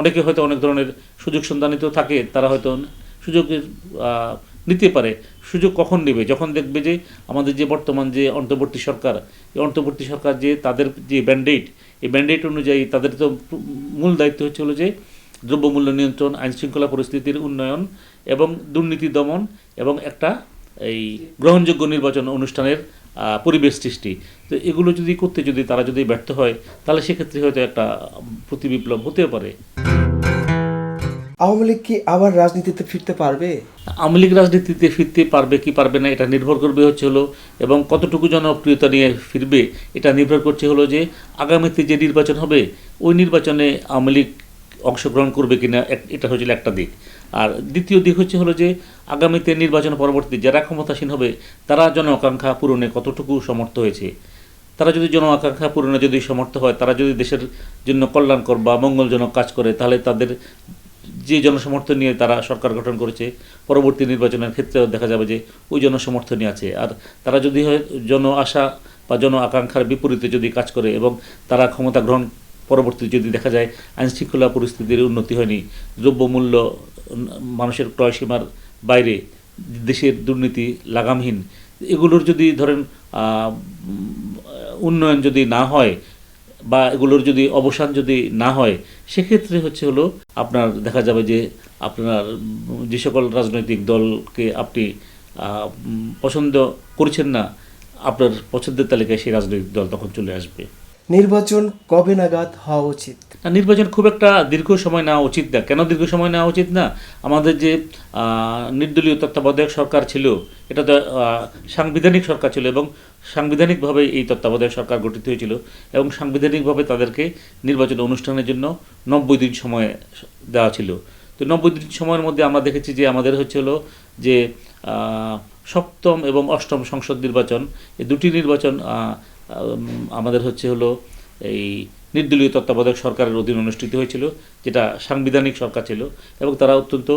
অনেকে হয়তো অনেক ধরনের সুযোগ সন্ধানিত থাকে, তারা হয়তো সুযোগের নিতে পারে। সুযোগ কখন নেবে? যখন দেখবে যে আমাদের যে বর্তমান যে অন্তর্বর্তী সরকার, এই অন্তর্বর্তী সরকার যে তাদের যে ব্যান্ডেট, এই ব্যান্ডেট অনুযায়ী তাদের তো মূল দায়িত্ব হচ্ছে হলো যে দ্রব্যমূল্য নিয়ন্ত্রণ, আইনশৃঙ্খলা পরিস্থিতির উন্নয়ন এবং দুর্নীতি দমন এবং একটা এই গ্রহণযোগ্য নির্বাচন অনুষ্ঠানের পরিবেশ সৃষ্টি। তো এগুলো যদি তারা যদি ব্যর্থ হয়, তাহলে সেক্ষেত্রে হয়তো একটা প্রতিবিপ্লব হতেও পারে। আওয়ামী লীগ কি আবার রাজনীতিতে ফিরতে পারবে? আওয়ামী লীগ রাজনীতিতে ফিরতে পারবে কি পারবে না, এটা নির্ভর করবে হচ্ছে হলো, এবং কতটুকু জনপ্রিয়তা নিয়ে ফিরবে এটা নির্ভর করছে হলো যে আগামীতে যে নির্বাচন হবে ওই নির্বাচনে আওয়ামী লীগ অংশগ্রহণ করবে কিনা, এটা হচ্ছে একটা দিক। আর দ্বিতীয় দিক হচ্ছে হলো যে আগামীতে নির্বাচন পরবর্তীতে যারা ক্ষমতাসীন হবে তারা জন আকাঙ্ক্ষা পূরণে কতটুকু সমর্থ হয়েছে। তারা যদি জন আকাঙ্ক্ষা পূরণে যদি সমর্থ হয়, তারা যদি দেশের জন্য কল্যাণকর বা মঙ্গলজনক কাজ করে, তাহলে তাদের যে জনসমর্থন নিয়ে তারা সরকার গঠন করেছে, পরবর্তী নির্বাচনের ক্ষেত্রেও দেখা যাবে যে ওই জনসমর্থনই আছে। আর তারা যদি হয় জন আশা বা জন আকাঙ্ক্ষার বিপরীতে যদি কাজ করে এবং তারা ক্ষমতা গ্রহণ পরবর্তী যদি দেখা যায় আইনশৃঙ্খলা পরিস্থিতির উন্নতি হয়নি, দ্রব্যমূল্য মানুষের ক্রয়সীমার বাইরে, দেশের দুর্নীতি লাগামহীন, এগুলোর যদি ধরেন উন্নয়ন যদি না হয় বা এগুলোর যদি অবসান যদি না হয়, সেক্ষেত্রে হচ্ছে হলো আপনার দেখা যাবে যে আপনার যে সকল রাজনৈতিক দলকে আপনি পছন্দ করছেন না, আপনার পছন্দের তালিকায় সেই রাজনৈতিক দল তখন চলে আসবে। নির্বাচন কবে নাগাদ হওয়া উচিত? নির্বাচন খুব একটা দীর্ঘ সময় নেওয়া উচিত না। কেন দীর্ঘ সময় নেওয়া উচিত না? আমাদের যে নির্দলীয় তত্ত্বাবধায়ক সরকার ছিল, এটা তো সাংবিধানিক সরকার ছিল এবং সাংবিধানিকভাবে এই তত্ত্বাবধায়ক সরকার গঠিত হয়েছিল এবং সাংবিধানিকভাবে তাদেরকে নির্বাচন অনুষ্ঠানের জন্য 90 দিন সময় দেওয়া ছিল। তো 90 দিন সময়ের মধ্যে আমরা দেখেছি যে আমাদের হচ্ছে হলো যে সপ্তম এবং অষ্টম সংসদ নির্বাচন, এই দুটি নির্বাচন আমাদের হচ্ছে হলো এই নির্দলীয় তত্ত্বাবধায়ক সরকারের অধীনে অনুষ্ঠিত হয়েছিল, যেটা সাংবিধানিক সরকার ছিল এবং তারা অত্যন্ত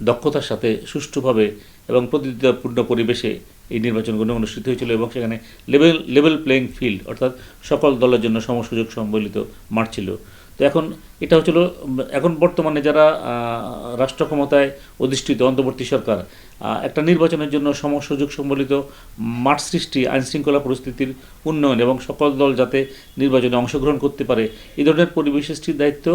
দক্ষতার সাথে সুষ্ঠুভাবে এবং প্রতিদ্বন্দ্বিতাপূর্ণ পরিবেশে এই নির্বাচনগুলো অনুষ্ঠিত হয়েছিল এবং সেখানে লেভেল প্লেয়িং ফিল্ড, অর্থাৎ সকল দলের জন্য সমসুযোগ সম্বলিত মাঠ ছিল। তো এটা হচ্ছিল এখন বর্তমানে যারা রাষ্ট্র ক্ষমতায় অধিষ্ঠিত অন্তর্বর্তী সরকার একটা নির্বাচনের জন্য সমসুযোগ সম্বলিত মাঠ সৃষ্টি, আইনশৃঙ্খলা পরিস্থিতির উন্নয়ন এবং সকল দল যাতে নির্বাচনে অংশগ্রহণ করতে পারে, এই ধরনের পরিবেশ সৃষ্টির দায়িত্ব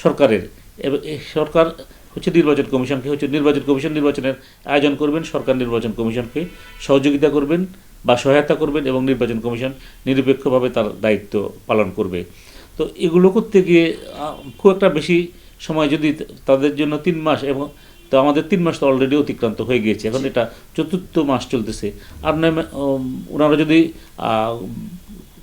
সরকারের। এবং সরকার হচ্ছে নির্বাচন কমিশন নির্বাচনের আয়োজন করবেন, সরকার নির্বাচন কমিশনকে সহযোগিতা করবেন বা সহায়তা করবেন এবং নির্বাচন কমিশন নিরপেক্ষভাবে তার দায়িত্ব পালন করবে। তো এগুলো করতে গিয়ে খুব একটা বেশি সময় যদি তাদের জন্য 3 মাস, এবং তো আমাদের 3 মাস তো অলরেডি অতিক্রান্ত হয়ে গিয়েছে, এখন এটা 4র্থ মাস চলতেছে। আর ওনারা যদি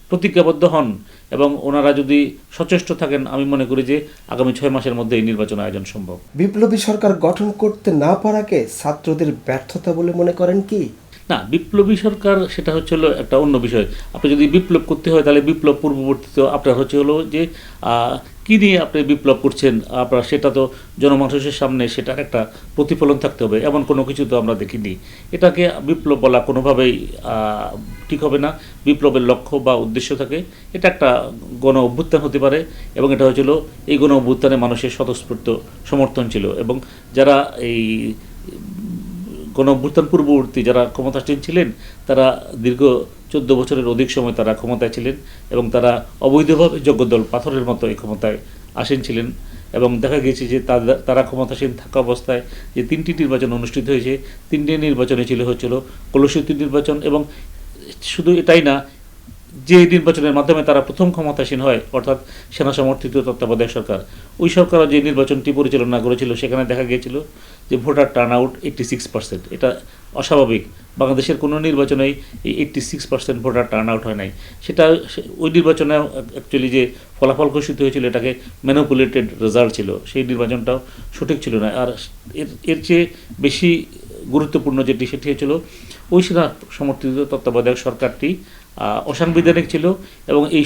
প্রতিজ্ঞাবদ্ধ হন এবং ওনারা যদি সচেষ্ট থাকেন, আমি মনে করি যে আগামী 6 মাসের মধ্যে এই নির্বাচন আয়োজন সম্ভব। বিপ্লবী সরকার গঠন করতে না পারাকে ছাত্রদের ব্যর্থতা বলে মনে করেন কি? না, বিপ্লবী সরকার সেটা হচ্ছে হলো একটা অন্য বিষয়। আপনি যদি বিপ্লব করতে হয় তাহলে বিপ্লব পূর্ববর্তী তো আপনার হচ্ছে হলো যে কী নিয়ে আপনি বিপ্লব করছেন, আপনার সেটা তো জনমানুষের সামনে সেটার একটা প্রতিফলন থাকতে হবে। এমন কোনো কিছু তো আমরা দেখিনি। এটাকে বিপ্লব বলা কোনোভাবেই ঠিক হবে না। বিপ্লবের লক্ষ্য বা উদ্দেশ্য থাকে, এটা একটা গণ অভ্যুত্থান হতে পারে এবং এটা হচ্ছিল এই গণ অভ্যুত্থানে মানুষের স্বতঃস্ফূর্ত সমর্থন ছিল এবং যারা এই গণ অভ্যুত্থান পূর্ববর্তী যারা ক্ষমতাসীন ছিলেন, তারা দীর্ঘ 14 বছরের অধিক সময় তারা ক্ষমতায় ছিলেন এবং তারা অবৈধভাবে জগদ্দল পাথরের মতো এই ক্ষমতায় আসীন ছিলেন। এবং দেখা গিয়েছে যে তারা ক্ষমতাসীন থাকা অবস্থায় যে 3টি নির্বাচন অনুষ্ঠিত হয়েছে, 3টি নির্বাচনে হচ্ছিল কলুষিত নির্বাচন। এবং শুধু এটাই না, যে নির্বাচনের মাধ্যমে তারা প্রথম ক্ষমতাসীন হয়, অর্থাৎ সেনা সমর্থিত তত্ত্বাবধায়ক সরকার, ওই সরকারও যে নির্বাচনটি পরিচালনা করেছিল সেখানে দেখা গিয়েছিল যে ভোটার টার্ন আউট 86%। এটা অস্বাভাবিক। বাংলাদেশের কোনো নির্বাচনেই এই 86% ভোটার টার্ন আউট হয় নাই। সেটা ওই নির্বাচনে অ্যাকচুয়ালি যে ফলাফল ঘোষিত হয়েছিল এটাকে ম্যানিপুলেটেড রেজাল্ট ছিল, সেই নির্বাচনটাও সঠিক ছিল না। আর এর চেয়ে বেশি গুরুত্বপূর্ণ যেটি সেটি হচ্ছিল ওই সেনা সমর্থিত তত্ত্বাবধায়ক সরকারটি অসাংবিধানিক ছিল এবং এই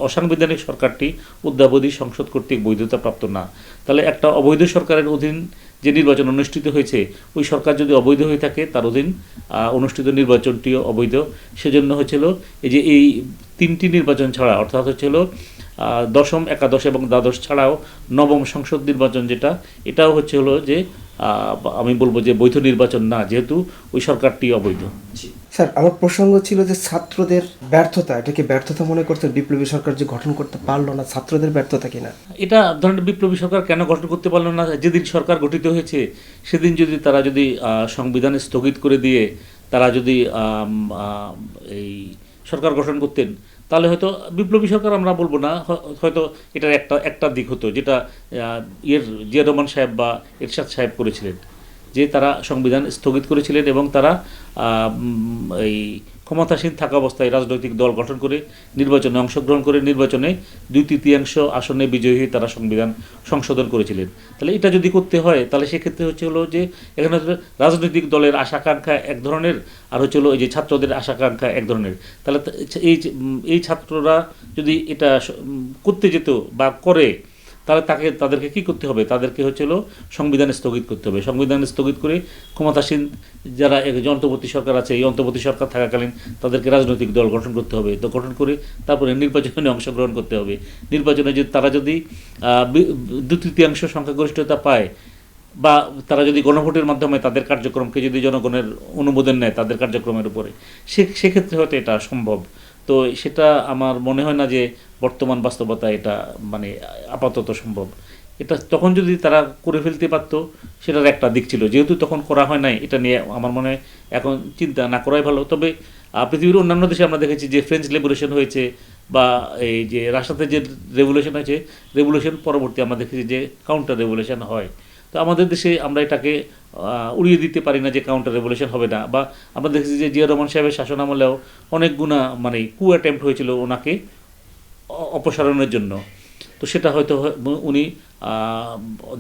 অসাংবিধানিক সরকারটি অদ্যাবধি সংসদ কর্তৃক বৈধতাপ্রাপ্ত না। তাহলে একটা অবৈধ সরকারের অধীন যে নির্বাচন অনুষ্ঠিত হয়েছে, ওই সরকার যদি অবৈধ হয়ে থাকে তার অধীন অনুষ্ঠিত নির্বাচনটিও অবৈধ। সেজন্য হচ্ছিল এই যে এই 3টি নির্বাচন ছাড়া, অর্থাৎ হচ্ছিল দশম, একাদশ এবং দ্বাদশ ছাড়াও নবম সংসদ নির্বাচন যেটা, এটাও হলো যে আমি বলবো যে বৈধ নির্বাচন না, যেহেতু ওই সরকারটি অবৈধ। স্যার, আমার প্রসঙ্গ ছিল যে ছাত্রদের ব্যর্থতা, এটাকে ব্যর্থতা মনে করছেন বিপ্লবী সরকার যে গঠন করতে পারলো না, ছাত্রদের ব্যর্থতা কিনা? এটা ধরেন বিপ্লবী সরকার কেন গঠন করতে পারলো না, যেদিন সরকার গঠিত হয়েছে সেদিন তারা যদি সংবিধান স্থগিত করে দিয়ে তারা যদি এই সরকার গঠন করতেন, তাহলে হয়তো বিপ্লবী সরকার আমরা বলবো না, হয়তো এটার একটা দিক হতো, যেটা জিয়া রহমান সাহেব বা এরশাদ সাহেব করেছিলেন, যে তারা সংবিধান স্থগিত করেছিলেন এবং তারা এই ক্ষমতাসীন থাকা অবস্থায় রাজনৈতিক দল গঠন করে নির্বাচনে অংশগ্রহণ করে নির্বাচনে 2/3 আসনে বিজয়ী হয়ে তারা সংবিধান সংশোধন করেছিলেন। তাহলে এটা যদি করতে হয় তাহলে সেক্ষেত্রে হলো যে এখানে রাজনৈতিক দলের আশাকাঙ্ক্ষা এক ধরনের, আর হলো এই যে ছাত্রদের আশাকাঙ্ক্ষা এক ধরনের। তাহলে এই ছাত্ররা যদি এটা করতে যেত বা করে, তাহলে তাদেরকে কি করতে হবে, তাদেরকে হলো সংবিধান স্থগিত করতে হবে। সংবিধান স্থগিত করে ক্ষমতাসীন যারা যে অন্তর্বর্তী সরকার আছে, এই অন্তর্বর্তী সরকার থাকাকালীন তাদেরকে রাজনৈতিক দল গঠন করতে হবে। তো গঠন করে তারপরে নির্বাচনে অংশগ্রহণ করতে হবে। নির্বাচনে তারা যদি 2/3 সংখ্যাগরিষ্ঠতা পায়, বা তারা যদি গণভোটের মাধ্যমে তাদের কার্যক্রমকে যদি জনগণের অনুমোদন নেয় তাদের কার্যক্রমের উপরে, সেক্ষেত্রে হয়তো এটা সম্ভব। তো সেটা আমার মনে হয় না যে বর্তমান বাস্তবতা এটা মানে আপাতত সম্ভব। এটা তখন যদি তারা করে ফেলতে পারত, সেটার একটা দিক ছিল। যেহেতু তখন করা হয় নাই, এটা নিয়ে আমার মনে হয় এখন চিন্তা না করাই ভালো। তবে পৃথিবীর অন্যান্য দেশে আমরা দেখেছি যে ফ্রেঞ্চ রেভলিউশন হয়েছে, বা এই যে রাশিয়াতে যে রেভলিউশন হয়েছে, রেভলিউশন পরবর্তী আমরা দেখেছি যে কাউন্টার রেভলিউশন হয়। তো আমাদের দেশে আমরা এটাকে উড়িয়ে দিতে পারি না যে কাউন্টার রেভলিউশন হবে না। বা আমরা দেখেছি যে জিয়া রহমান সাহেবের শাসন আমলেও অনেক গুণা মানে অ্যাটেম্প্ট হয়েছিল ওনাকে অপসারণের জন্য। তো সেটা হয়তো উনি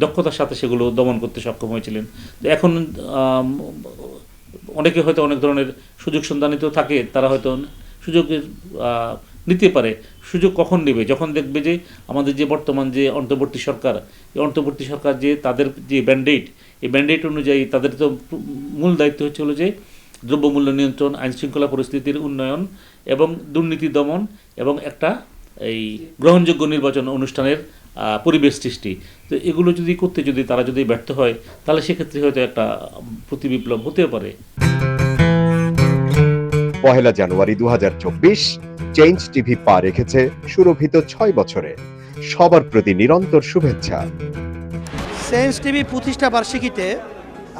দক্ষতার সাথে সেগুলো দমন করতে সক্ষম হয়েছিলেন। তো এখন অনেকে হয়তো অনেক ধরনের সুযোগ সন্ধানিত থাকে, তারা হয়তো সুযোগের নিতে পারে। সুযোগ কখন নেবে, যখন দেখবে যে আমাদের যে বর্তমান যে অন্তর্বর্তী সরকার, এই অন্তর্বর্তী সরকার যে তাদের যে ব্যান্ডেট, এই ব্যান্ডেট অনুযায়ী তাদের তো মূল দায়িত্ব হলো যে দ্রব্যমূল্য নিয়ন্ত্রণ, আইনশৃঙ্খলা পরিস্থিতির উন্নয়ন এবং দুর্নীতি দমন এবং একটা এই গ্রহণযোগ্য নির্বাচন অনুষ্ঠানের পরিবেশ সৃষ্টি। তো এগুলো করতে তারা যদি ব্যর্থ হয়, তাহলে সেক্ষেত্রে হয়তো একটা প্রতিবিপ্লব হতেও পারে। 1 জানুয়ারি 2024 চেঞ্জ টিভি পা রেখেছে সুরভিত 6 বছরে। সবার প্রতি নিরন্তর শুভেচ্ছা। চেঞ্জ টিভি প্রতিষ্ঠা বার্ষিকীতে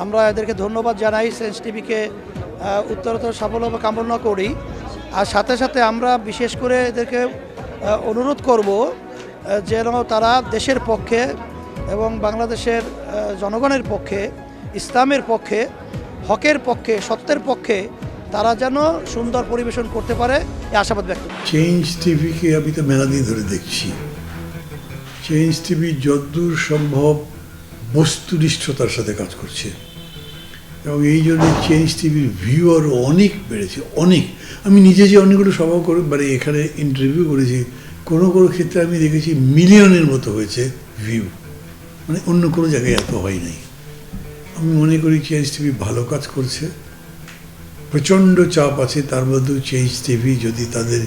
আমরা এদেরকে ধন্যবাদ জানাই। চেঞ্জ টিভিকে উত্তরোত্তর সাফল্য কামনা করি। আর সাথে সাথে আমরা বিশেষ করে এদেরকে অনুরোধ করব যেন তারা দেশের পক্ষে এবং বাংলাদেশের জনগণের পক্ষে, ইসলামের পক্ষে, হকের পক্ষে, সত্যের পক্ষে তারা যেন সুন্দর পরিবেশন করতে পারে, এই আশাবাদ ব্যক্ত করি। চেঞ্জ টিভিকে আমি তো মেলা দিন ধরে দেখছি। চেঞ্জ টিভি যতদূর সম্ভব বস্তুনিষ্ঠতার সাথে কাজ করছে এবং এই জন্য চেঞ্জ টিভির ভিউ আরও অনেক বেড়েছে, অনেক। আমি নিজে যে অনেকগুলো সভা করে মানে এখানে ইন্টারভিউ করেছি, কোনো কোনো ক্ষেত্রে আমি দেখেছি মিলিয়নের মতো হয়েছে ভিউ, মানে অন্য কোনো জায়গায় এত হয় নাই। আমি মনে করি চেঞ্জ টিভি ভালো কাজ করছে। প্রচণ্ড চাপ আছে, তার মধ্যেও চেঞ্জ টিভি যদি তাদের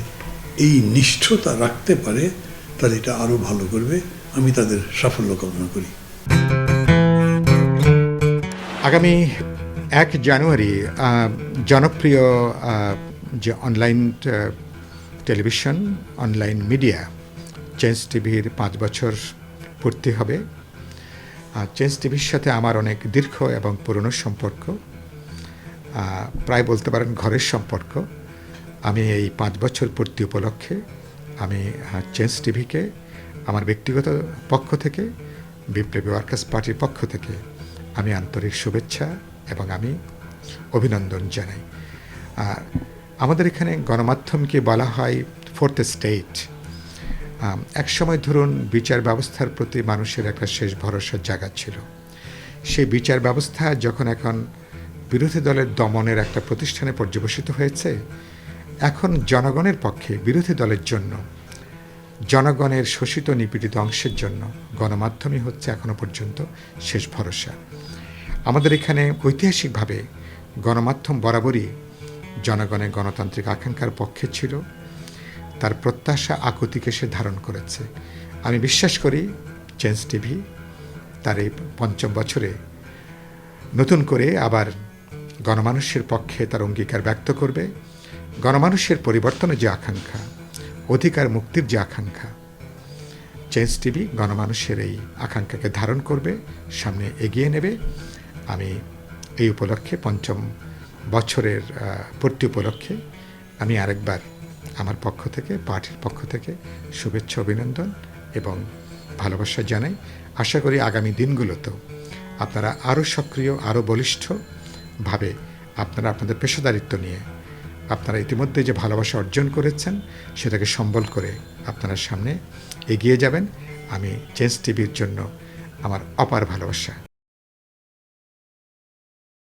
এই নিষ্ঠতা রাখতে পারে তাহলে এটা আরও ভালো করবে। আমি তাদের সাফল্য কামনা করি। আগামী 1 জানুয়ারি জনপ্রিয় যে online television, online media change টিভির 5 বছর পূর্তি হবে। চেঞ্জ টিভির সাথে আমার অনেক দীর্ঘ এবং পুরনো সম্পর্ক, প্রায় বলতে পারেন ঘরের সম্পর্ক। আমি এই 5 বছর পূর্তি উপলক্ষে আমি চেঞ্জ টিভিকে আমার ব্যক্তিগত পক্ষ থেকে, বিপ্লবী ওয়ার্কার্স পার্টির পক্ষ থেকে আমি আন্তরিক শুভেচ্ছা এবং আমি অভিনন্দন জানাই। আমাদের এখানে গণমাধ্যমকে বলা হয় 4th স্টেট। একসময় ধরুন বিচার ব্যবস্থার প্রতি মানুষের একটা শেষ ভরসার জায়গা ছিল। সেই বিচার ব্যবস্থা যখন এখন বিরোধী দলের দমনের একটা প্রতিষ্ঠানে পর্যবেসিত হয়েছে, এখন জনগণের পক্ষে, বিরোধী দলের জন্য, জনগণের শোষিত নিপীড়িত অংশের জন্য গণমাধ্যমই হচ্ছে এখনো পর্যন্ত শেষ ভরসা। আমাদের এখানে ঐতিহাসিকভাবে গণমাধ্যম বরাবরই জনগণের গণতান্ত্রিক আকাঙ্ক্ষার পক্ষে ছিল। তার প্রত্যাশা আকুতিকে সে ধারণ করেছে। আমি বিশ্বাস করি চেঞ্জ টিভি তার এই ৫ম বছরে নতুন করে আবার গণমানুষের পক্ষে তার অঙ্গীকার ব্যক্ত করবে। গণমানুষের পরিবর্তনের যে আকাঙ্ক্ষা, অধিকার মুক্তির যে আকাঙ্ক্ষা, চেঞ্জ টিভি গণমানুষের এই আকাঙ্ক্ষাকে ধারণ করবে, সামনে এগিয়ে নেবে। আমি এই উপলক্ষে ৫ম বছরের পূর্তি উপলক্ষে আমি আরেকবার আমার পক্ষ থেকে, পার্টির পক্ষ থেকে শুভেচ্ছা, অভিনন্দন এবং ভালোবাসা জানাই। আশা করি আগামী দিনগুলোতেও আপনারা আরও সক্রিয়, আরও বলিষ্ঠভাবে আপনারা আপনাদের পেশাদারিত্ব নিয়ে আপনারা ইতিমধ্যে যে ভালোবাসা অর্জন করেছেন সেটাকে সম্বল করে আপনারা সামনে এগিয়ে যাবেন। আমি চেঞ্জ টিভির জন্য আমার অপার ভালোবাসা